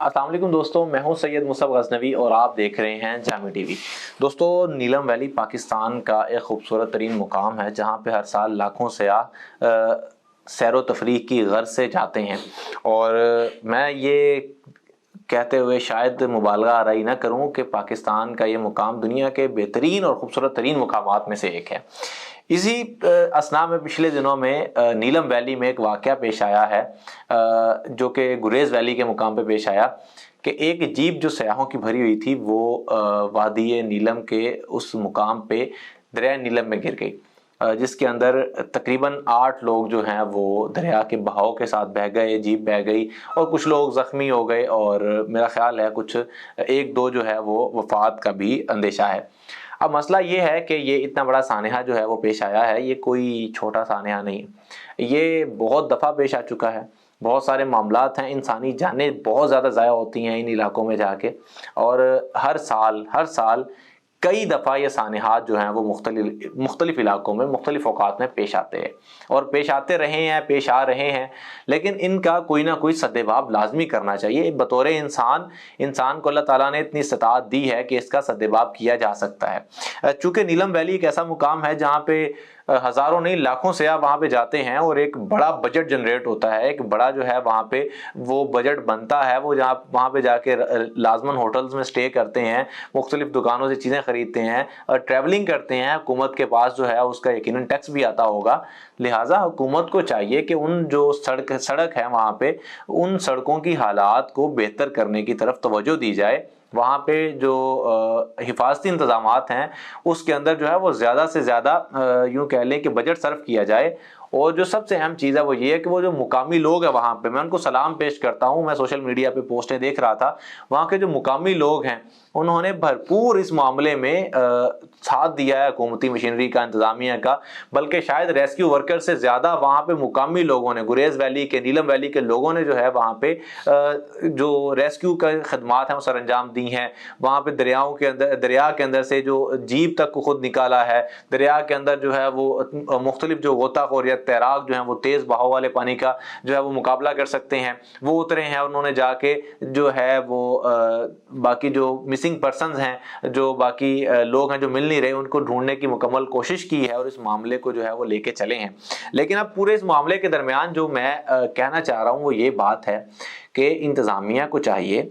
السلام علیکم دوستوں، میں ہوں سید مصعب غزنوی اور آپ دیکھ رہے ہیں جامع ٹی وی۔ دوستوں، نیلم ویلی پاکستان کا ایک خوبصورت ترین مقام ہے جہاں پہ ہر سال لاکھوں سیاح سیر و تفریح کی غرض سے جاتے ہیں، اور میں یہ کہتے ہوئے شاید مبالغہ آرائی نہ کروں کہ پاکستان کا یہ مقام دنیا کے بہترین اور خوبصورت ترین مقامات میں سے ایک ہے۔ اسی اسنا میں پچھلے دنوں میں نیلم ویلی میں ایک واقعہ پیش آیا ہے، جو کہ گریز ویلی کے مقام پہ پیش آیا کہ ایک جیپ جو سیاحوں کی بھری ہوئی تھی وہ وادی نیلم کے اس مقام پہ دریا نیلم میں گر گئی، جس کے اندر تقریباً 8 لوگ جو ہیں وہ دریا کے بہاؤ کے ساتھ بہہ گئے، جیپ بہہ گئی اور کچھ لوگ زخمی ہو گئے، اور میرا خیال ہے کچھ 1-2 جو ہے وہ وفات کا بھی اندیشہ ہے۔ اب مسئلہ یہ ہے کہ یہ اتنا بڑا سانحہ جو ہے وہ پیش آیا ہے، یہ کوئی چھوٹا سانحہ نہیں، یہ بہت دفعہ پیش آ چکا ہے۔ بہت سارے معاملات ہیں، انسانی جانیں بہت زیادہ ضائع ہوتی ہیں ان علاقوں میں جا کے، اور ہر سال کئی دفعہ یہ سانحات جو ہیں وہ مختلف علاقوں میں مختلف اوقات میں پیش آتے ہیں اور پیش آتے رہے ہیں، پیش آ رہے ہیں، لیکن ان کا کوئی نہ کوئی سدباب لازمی کرنا چاہیے۔ بطور انسان کو اللہ تعالیٰ نے اتنی استطاعت دی ہے کہ اس کا سدباب کیا جا سکتا ہے۔ چونکہ نیلم ویلی ایک ایسا مقام ہے جہاں پہ ہزاروں نہیں لاکھوں سیاح وہاں پہ جاتے ہیں، اور ایک بڑا بجٹ جنریٹ ہوتا ہے، ایک بڑا جو ہے وہاں پہ وہ بجٹ بنتا ہے، وہ جہاں وہاں پہ جا کے لازماً ہوٹلز میں سٹے کرتے ہیں، مختلف دکانوں سے چیزیں خریدتے ہیں اور ٹریولنگ کرتے ہیں۔ حکومت کے پاس جو ہے اس کا یقیناً ٹیکس بھی آتا ہوگا، لہٰذا حکومت کو چاہیے کہ ان جو سڑک ہے وہاں پہ ان سڑکوں کی حالات کو بہتر کرنے کی طرف توجہ دی جائے، وہاں پہ جو حفاظتی انتظامات ہیں اس کے اندر جو ہے وہ زیادہ سے زیادہ یوں کہہ لیں کہ بجٹ صرف کیا جائے۔ اور جو سب سے اہم چیز ہے وہ یہ ہے کہ وہ جو مقامی لوگ ہیں وہاں پہ، میں ان کو سلام پیش کرتا ہوں۔ میں سوشل میڈیا پہ پوسٹیں دیکھ رہا تھا، وہاں کے جو مقامی لوگ ہیں انہوں نے بھرپور اس معاملے میں ساتھ دیا ہے حکومتی مشینری کا، انتظامیہ کا، بلکہ شاید ریسکیو ورکر سے زیادہ وہاں پہ مقامی لوگوں نے، گریز ویلی کے، نیلم ویلی کے لوگوں نے جو ہے وہاں پہ جو ریسکیو کا خدمات ہیں وہ سر انجام دی ہیں۔ وہاں پہ دریا کے اندر سے جو جیپ تک کو خود نکالا ہے، دریا کے اندر جو ہے وہ مختلف جو غوطہ خور یا تیراک جو ہیں وہ تیز بہاؤ والے پانی کا جو ہے وہ مقابلہ کر سکتے ہیں، وہ اترے ہیں، انہوں نے جا کے جو ہے وہ باقی جو مسنگ پرسنز ہیں، جو باقی لوگ ہیں جو مل نہیں رہے، ان کو ڈھونڈنے کی مکمل کوشش کی ہے اور اس معاملے کو جو ہے وہ لے کے چلے ہیں۔ لیکن اب پورے اس معاملے کے درمیان جو میں کہنا چاہ رہا ہوں وہ یہ بات ہے کہ انتظامیہ کو چاہیے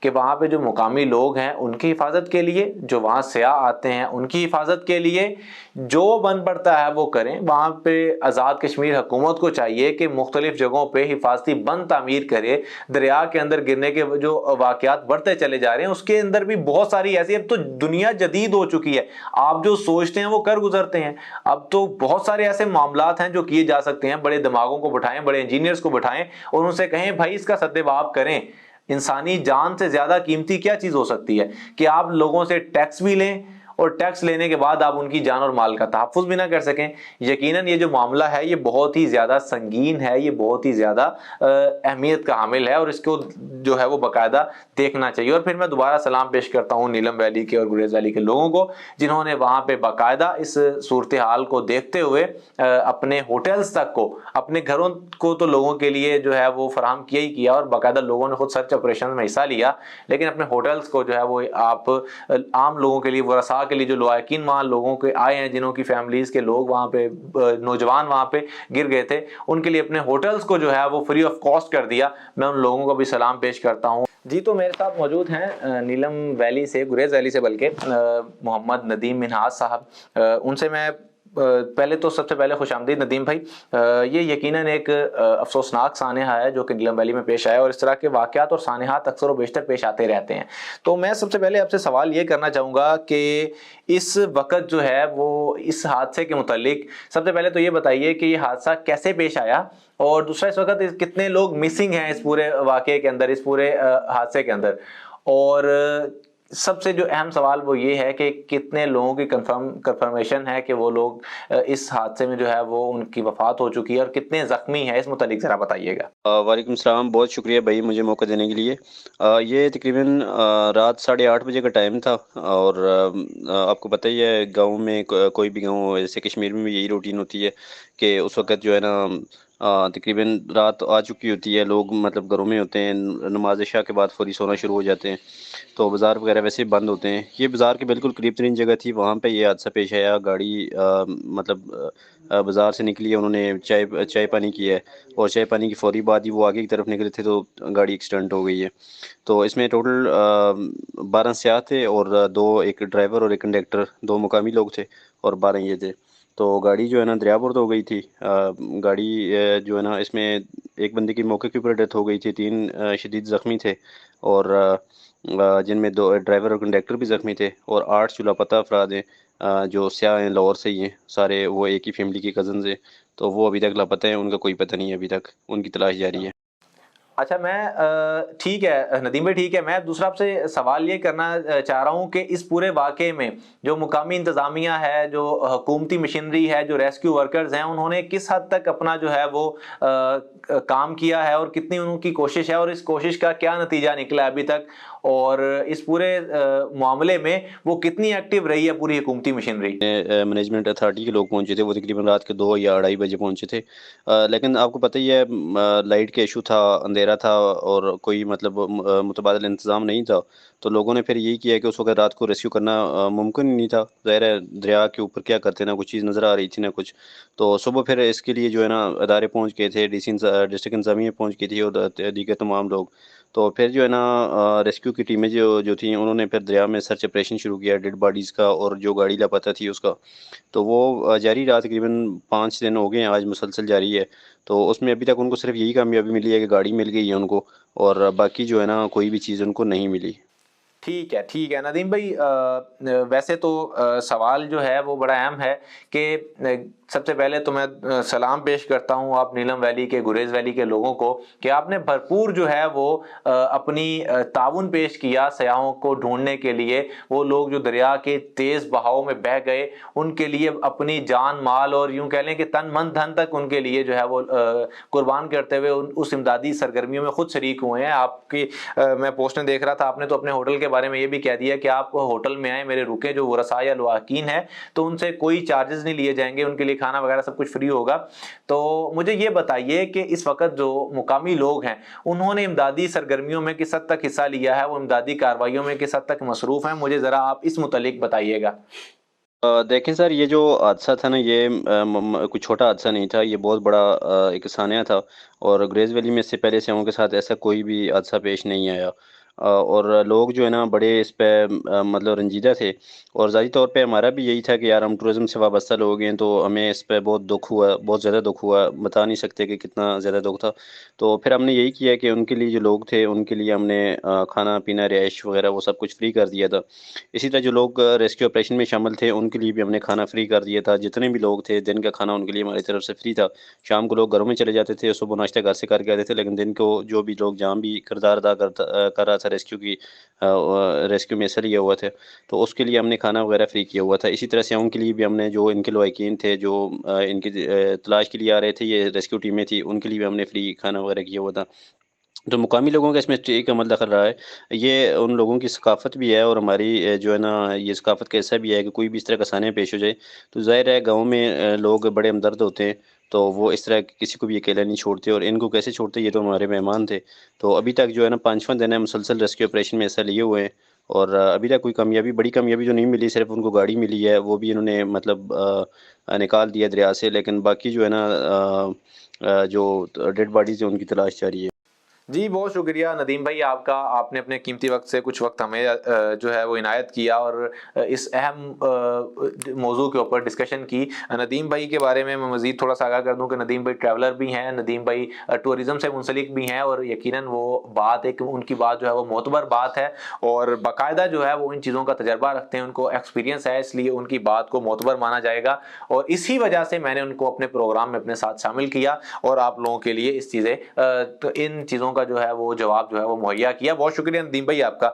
کہ وہاں پہ جو مقامی لوگ ہیں ان کی حفاظت کے لیے، جو وہاں سیاح آتے ہیں ان کی حفاظت کے لیے جو بن پڑتا ہے وہ کریں۔ وہاں پہ آزاد کشمیر حکومت کو چاہیے کہ مختلف جگہوں پہ حفاظتی بند تعمیر کرے۔ دریا کے اندر گرنے کے جو واقعات بڑھتے چلے جا رہے ہیں اس کے اندر بھی بہت ساری ایسی، اب تو دنیا جدید ہو چکی ہے، آپ جو سوچتے ہیں وہ کر گزرتے ہیں۔ اب تو بہت سارے ایسے معاملات ہیں جو کیے جا سکتے ہیں، بڑے دماغوں کو بٹھائیں، بڑے انجینئرز کو بٹھائیں اور ان سے کہیں بھائی اس کا سدباب کریں۔ انسانی جان سے زیادہ قیمتی کیا چیز ہو سکتی ہے کہ آپ لوگوں سے ٹیکس بھی لیں اور ٹیکس لینے کے بعد آپ ان کی جان اور مال کا تحفظ بھی نہ کر سکیں۔ یقیناً یہ جو معاملہ ہے یہ بہت ہی زیادہ سنگین ہے، یہ بہت ہی زیادہ اہمیت کا حامل ہے اور اس کو جو ہے وہ باقاعدہ دیکھنا چاہیے۔ اور پھر میں دوبارہ سلام پیش کرتا ہوں نیلم ویلی کے اور گریز ویلی کے لوگوں کو جنہوں نے وہاں پہ باقاعدہ اس صورتحال کو دیکھتے ہوئے اپنے ہوٹلز تک کو، اپنے گھروں کو تو لوگوں کے لیے جو ہے وہ فراہم کیا ہی کیا، اور باقاعدہ لوگوں نے خود سرچ آپریشن میں حصہ لیا، لیکن اپنے ہوٹلز کو جو ہے وہ آپ عام لوگوں کے لیے، ورثاء کے لیے، جو لواحقین وہاں لوگوں کے آئے ہیں جنہوں کی فیملیز کے لوگ وہاں پہ نوجوان وہاں پہ گر گئے تھے، ان کے لیے اپنے ہوٹلز کو جو ہے وہ فری آف کاسٹ کر دیا۔ میں ان لوگوں کو بھی سلام پیش کرتا ہوں۔ جی، تو میرے ساتھ موجود ہیں نیلم ویلی سے، گریز ویلی سے بلکہ، محمد ندیم منہاس صاحب۔ ان سے میں پہلے تو سب سے پہلے خوش آمدید ندیم بھائی۔ یہ یقیناً ایک افسوسناک سانحہ ہے جو کہ نیلم ویلی میں پیش آیا، اور اس طرح کے واقعات اور سانحات اکثر و بیشتر پیش آتے رہتے ہیں۔ تو میں سب سے پہلے آپ سے سوال یہ کرنا چاہوں گا کہ اس وقت جو ہے وہ اس حادثے کے متعلق سب سے پہلے تو یہ بتائیے کہ یہ حادثہ کیسے پیش آیا، اور دوسرا اس وقت کتنے لوگ مسنگ ہیں اس پورے واقعے کے اندر، اس پورے حادثے کے اندر، اور سب سے جو اہم سوال وہ یہ ہے کہ کتنے لوگوں کی کنفرمیشن ہے کہ وہ لوگ اس حادثے میں جو ہے وہ ان کی وفات ہو چکی ہے، اور کتنے زخمی ہیں، اس متعلق ذرا بتائیے گا۔ وعلیکم السلام، بہت شکریہ بھائی مجھے موقع دینے کے لیے۔ یہ تقریباً رات 8:30 بجے کا ٹائم تھا، اور آپ کو پتہ ہی ہے گاؤں میں کوئی بھی گاؤں، جیسے کشمیر میں بھی یہی روٹین ہوتی ہے کہ اس وقت جو ہے نا تقریباً رات آ چکی ہوتی ہے، لوگ مطلب گھروں میں ہوتے ہیں، نماز عشاء کے بعد فوری سونا شروع ہو جاتے ہیں، تو بازار وغیرہ ویسے ہی بند ہوتے ہیں۔ یہ بازار کے بالکل قریب ترین جگہ تھی، وہاں پہ یہ حادثہ پیش آیا۔ گاڑی مطلب بازار سے نکلی ہے، انہوں نے چائے پانی کی ہے، اور چائے پانی کی فوری بعد ہی وہ آگے کی طرف نکلے تھے تو گاڑی ایکسیڈنٹ ہو گئی ہے۔ تو اس میں ٹوٹل 12 سیاح تھے، اور ایک ڈرائیور اور ایک کنڈکٹر، 2 مقامی لوگ تھے اور 12 یہ تھے۔ تو گاڑی جو ہے نا دریا برد ہو گئی تھی۔ گاڑی جو ہے نا اس میں ایک بندے کی موقع کے اوپر ڈیتھ ہو گئی تھی، 3 شدید زخمی تھے، اور جن میں 2 ڈرائیور اور کنڈکٹر بھی زخمی تھے، اور 8 جو لاپتہ افراد ہیں جو سیاح ہیں، لاہور سے ہی ہیں سارے، وہ ایک ہی فیملی کے کزنز ہیں، تو وہ ابھی تک لاپتہ ہیں، ان کا کوئی پتہ نہیں ہے ابھی تک، ان کی تلاش جاری ہے۔ اچھا، میں ٹھیک ہے ندیم بھائی، ٹھیک ہے، میں دوسرا آپ سے سوال یہ کرنا چاہ رہا ہوں کہ اس پورے واقعے میں جو مقامی انتظامیہ ہے، جو حکومتی مشینری ہے، جو ریسکیو ورکرز ہیں، انہوں نے کس حد تک اپنا جو ہے وہ کام کیا ہے، اور کتنی ان کی کوشش ہے، اور اس کوشش کا کیا نتیجہ نکلا ابھی تک، اور اس پورے معاملے میں وہ کتنی ایکٹیو رہی ہے پوری حکومتی مشینری؟ مینجمنٹ اتھارٹی کے لوگ پہنچے تھے، وہ تقریباً رات کے 2 یا 2:30 بجے پہنچے تھے۔ لیکن آپ کو پتہ ہی ہے لائٹ کا ایشو تھا، اندھیرا تھا، اور کوئی مطلب متبادل انتظام نہیں تھا، تو لوگوں نے پھر یہی کیا کہ اس وقت رات کو ریسکیو کرنا ممکن ہی نہیں تھا، ظاہر ہے دریا کے اوپر کیا کرتے، نہ کچھ چیز نظر آ رہی تھی نہ کچھ۔ تو صبح پھر اس کے لیے جو ہے نا ادارے پہنچ گئے تھے، ڈسٹرکٹ انتظامیہ پہنچ گئی تھی، اور دیگر تمام لوگ۔ تو پھر جو ہے نا ریسکیو کی ٹیمیں جو تھیں، انہوں نے پھر دریا میں سرچ آپریشن شروع کیا ڈیڈ باڈیز کا، اور جو گاڑی لاپتہ تھی اس کا، تو وہ جاری رہا، تقریباً 5 دن ہو گئے ہیں، آج مسلسل جاری ہے۔ تو اس میں ابھی تک ان کو صرف یہی کامیابی ملی ہے کہ گاڑی مل گئی ہے ان کو، اور باقی جو ہے نا کوئی بھی چیز ان کو نہیں ملی۔ ٹھیک ہے ندیم بھائی، ویسے تو سوال جو ہے وہ بڑا اہم ہے کہ سب سے پہلے تو میں سلام پیش کرتا ہوں آپ نیلم ویلی کے، گریز ویلی کے لوگوں کو، کہ آپ نے بھرپور جو ہے وہ اپنی تعاون پیش کیا سیاحوں کو ڈھونڈنے کے لیے۔ وہ لوگ جو دریا کے تیز بہاؤ میں بہہ گئے، ان کے لیے اپنی جان مال اور یوں کہہ لیں کہ تن من دھن تک ان کے لیے جو ہے وہ قربان کرتے ہوئے اس امدادی سرگرمیوں میں خود شریک ہوئے ہیں۔ آپ کی میں پوسٹیں دیکھ رہا تھا، آپ نے تو اپنے ہوٹل کے بارے میں یہ بھی کہہ دیا کہ آپ ہوٹل میں آئے، میرے رکے جو ورثاء یا لواحقین ہیں، تو ان سے کوئی چارجز نہیں لیے جائیں گے، ان کے لیے کھانا وغیرہ سب کچھ فری ہوگا۔ تو مجھے یہ بتائیے کہ اس وقت جو مقامی لوگ ہیں، انہوں نے امدادی سرگرمیوں میں کس حد تک حصہ لیا ہے، وہ امدادی کارروائیوں میں کس حد تک مصروف ہیں؟ مجھے ذرا آپ اس متعلق بتائیے گا۔ دیکھیں سر، یہ جو حادثہ تھا نا، یہ کوئی چھوٹا حادثہ نہیں تھا، یہ بہت بڑا ایک سانحہ تھا، اور گریز ویلی میں اس سے پہلے سیاحوں کے ساتھ ایسا کوئی بھی حادثہ پیش نہیں آیا۔ اور لوگ جو ہے نا بڑے اس پہ مطلب رنجیدہ تھے، اور ذاتی طور پہ ہمارا بھی یہی تھا کہ یار ہم ٹورزم سے وابستہ لوگ ہیں، تو ہمیں اس پہ بہت دکھ ہوا، بہت زیادہ دکھ ہوا، بتا نہیں سکتے کہ کتنا زیادہ دکھ تھا۔ تو پھر ہم نے یہی کیا کہ ان کے لیے جو لوگ تھے، ان کے لیے ہم نے کھانا پینا، رہائش وغیرہ وہ سب کچھ فری کر دیا تھا۔ اسی طرح جو لوگ ریسکیو آپریشن میں شامل تھے، ان کے لیے بھی ہم نے کھانا فری کر دیا تھا۔ جتنے بھی لوگ تھے، دن کا کھانا ان کے لیے ہماری طرف سے فری تھا۔ شام کو لوگ گھروں میں چلے جاتے تھے، صبح ناشتہ گھر سے کر کے آتے تھے، لیکن دن کو جو بھی لوگ جہاں بھی کردار ادا کر رہا تھا ریسکیو میں حصہ لیا ہوا تھا، تو اس کے لیے ہم نے کھانا وغیرہ فری کیا ہوا تھا۔ اسی طرح سے ان کے لیے بھی ہم نے، جو ان کے لواحقین تھے، جو ان کی تلاش کے لیے آ رہے تھے، یہ ریسکیو ٹیمیں تھیں، ان کے لیے بھی ہم نے فری کھانا وغیرہ کیا ہوا تھا۔ تو مقامی لوگوں کا اس میں ایک عمل دخل رہا ہے، یہ ان لوگوں کی ثقافت بھی ہے، اور ہماری جو ہے نا یہ ثقافت کا حصہ بھی ہے کہ کوئی بھی اس طرح کا سانحہ پیش ہو جائے تو ظاہر ہے گاؤں میں لوگ بڑے ہمدرد ہوتے ہیں، تو وہ اس طرح کسی کو بھی اکیلا نہیں چھوڑتے، اور ان کو کیسے چھوڑتے، یہ تو ہمارے مہمان تھے۔ تو ابھی تک جو ہے نا 5واں دن ہے، مسلسل ریسکیو آپریشن میں حصہ لیے ہوئے ہیں، اور ابھی تک کوئی کامیابی، بڑی کامیابی تو نہیں ملی، صرف ان کو گاڑی ملی ہے، وہ بھی انہوں نے مطلب نکال دیا دریا سے، لیکن باقی جو ہے نا جو ڈیڈ باڈیز ہیں ان کی تلاش جاری ہے۔ جی، بہت شکریہ ندیم بھائی آپ کا، آپ نے اپنے قیمتی وقت سے کچھ وقت ہمیں جو ہے وہ عنایت کیا، اور اس اہم موضوع کے اوپر ڈسکشن کی۔ ندیم بھائی کے بارے میں مزید تھوڑا سا آگاہ کر دوں کہ ندیم بھائی ٹریولر بھی ہیں، ندیم بھائی ٹورزم سے منسلک بھی ہیں، اور یقیناً وہ بات ایک ان کی بات جو ہے وہ معتبر بات ہے، اور باقاعدہ جو ہے وہ ان چیزوں کا تجربہ رکھتے ہیں، ان کو ایکسپیرینس ہے، اس لیے ان کی بات کو معتبر مانا جائے گا، اور اسی وجہ سے میں نے ان کو اپنے پروگرام میں اپنے ساتھ شامل کیا، اور آپ لوگوں کے لیے ان چیزوں کا جو ہے وہ جواب جو ہے وہ مہیا کیا۔ بہت شکریہ ندیم بھائی آپ کا۔